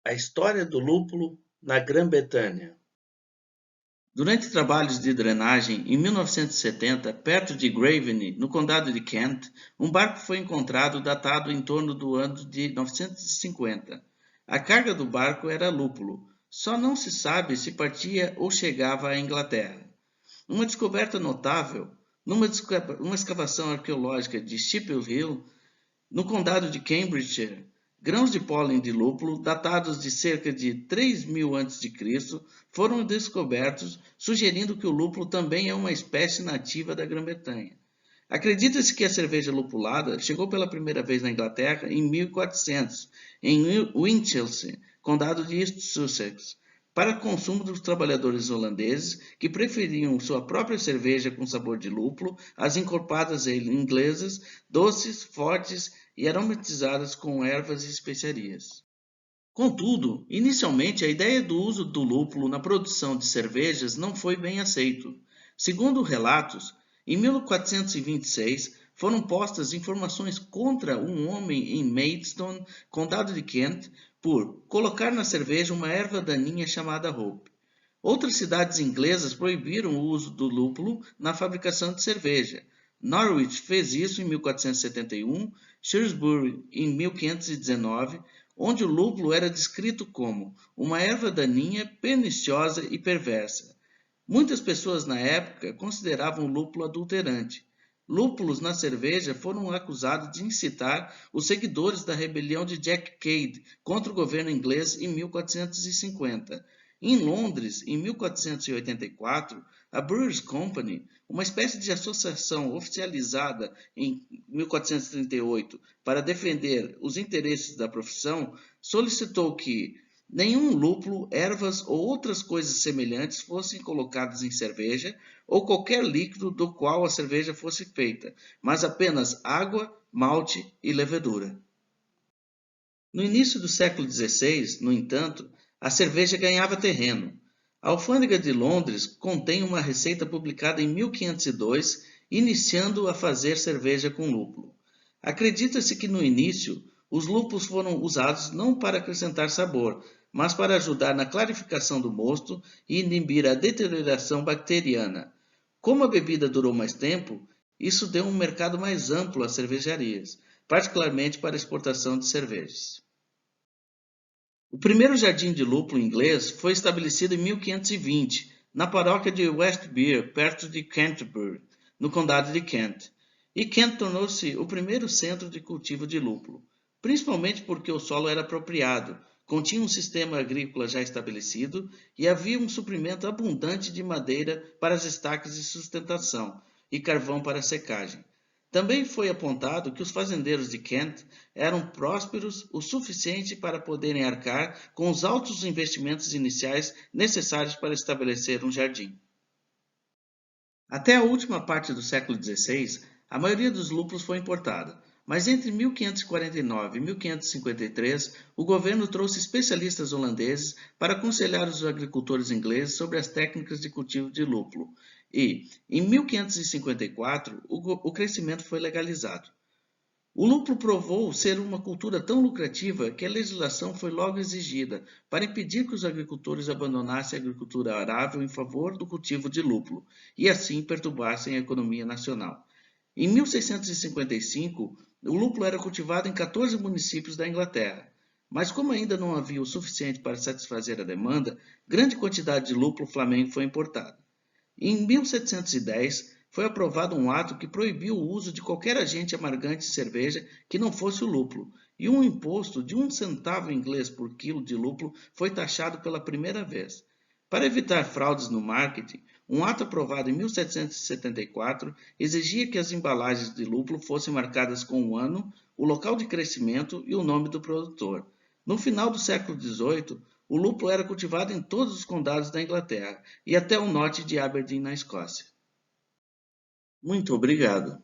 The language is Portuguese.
A história do lúpulo na Grã-Bretanha. Durante trabalhos de drenagem em 1970, perto de Gravelly, no condado de Kent, um barco foi encontrado datado em torno do ano de 950. A carga do barco era lúpulo, só não se sabe se partia ou chegava à Inglaterra. Uma descoberta notável, uma escavação arqueológica de Chippewa Hill, no condado de Cambridgeshire, grãos de pólen de lúpulo, datados de cerca de 3000 a.C., foram descobertos, sugerindo que o lúpulo também é uma espécie nativa da Grã-Bretanha. Acredita-se que a cerveja lupulada chegou pela primeira vez na Inglaterra em 1400, em Winchelsea, condado de East Sussex, para consumo dos trabalhadores holandeses que preferiam sua própria cerveja com sabor de lúpulo às encorpadas inglesas, doces, fortes e aromatizadas com ervas e especiarias. Contudo, inicialmente a ideia do uso do lúpulo na produção de cervejas não foi bem aceito. Segundo relatos, em 1426 foram postas informações contra um homem em Maidstone, condado de Kent, por colocar na cerveja uma erva daninha chamada hope. Outras cidades inglesas proibiram o uso do lúpulo na fabricação de cerveja. Norwich fez isso em 1471, Shrewsbury em 1519, onde o lúpulo era descrito como uma erva daninha, perniciosa e perversa. Muitas pessoas na época consideravam o lúpulo adulterante. Lúpulos na cerveja foram acusados de incitar os seguidores da rebelião de Jack Cade contra o governo inglês em 1450. Em Londres, em 1484, a Brewers Company, uma espécie de associação oficializada em 1438 para defender os interesses da profissão, solicitou que nenhum lúpulo, ervas ou outras coisas semelhantes fossem colocadas em cerveja ou qualquer líquido do qual a cerveja fosse feita, mas apenas água, malte e levedura. No início do século XVI, no entanto, a cerveja ganhava terreno. A Alfândega de Londres contém uma receita publicada em 1502, iniciando a fazer cerveja com lúpulo. Acredita-se que no início, os lúpulos foram usados não para acrescentar sabor, mas para ajudar na clarificação do mosto e inibir a deterioração bacteriana. Como a bebida durou mais tempo, isso deu um mercado mais amplo às cervejarias, particularmente para a exportação de cervejas. O primeiro jardim de lúpulo inglês foi estabelecido em 1520, na paróquia de Westbere, perto de Canterbury, no condado de Kent. E Kent tornou-se o primeiro centro de cultivo de lúpulo, principalmente porque o solo era apropriado, continha um sistema agrícola já estabelecido e havia um suprimento abundante de madeira para as estacas de sustentação e carvão para a secagem. Também foi apontado que os fazendeiros de Kent eram prósperos o suficiente para poderem arcar com os altos investimentos iniciais necessários para estabelecer um jardim. Até a última parte do século XVI, a maioria dos lúpulos foi importada, mas entre 1549 e 1553, o governo trouxe especialistas holandeses para aconselhar os agricultores ingleses sobre as técnicas de cultivo de lúpulo, e, em 1554, o crescimento foi legalizado. O lúpulo provou ser uma cultura tão lucrativa que a legislação foi logo exigida para impedir que os agricultores abandonassem a agricultura arável em favor do cultivo de lúpulo e assim perturbassem a economia nacional. Em 1655, o lúpulo era cultivado em 14 municípios da Inglaterra, mas como ainda não havia o suficiente para satisfazer a demanda, grande quantidade de lúpulo flamengo foi importada. Em 1710, foi aprovado um ato que proibiu o uso de qualquer agente amargante de cerveja que não fosse o lúpulo, e um imposto de 1 centavo inglês por quilo de lúpulo foi taxado pela primeira vez. Para evitar fraudes no marketing, um ato aprovado em 1774 exigia que as embalagens de lúpulo fossem marcadas com o ano, o local de crescimento e o nome do produtor. No final do século XVIII, o lúpulo era cultivado em todos os condados da Inglaterra e até o norte de Aberdeen, na Escócia. Muito obrigado.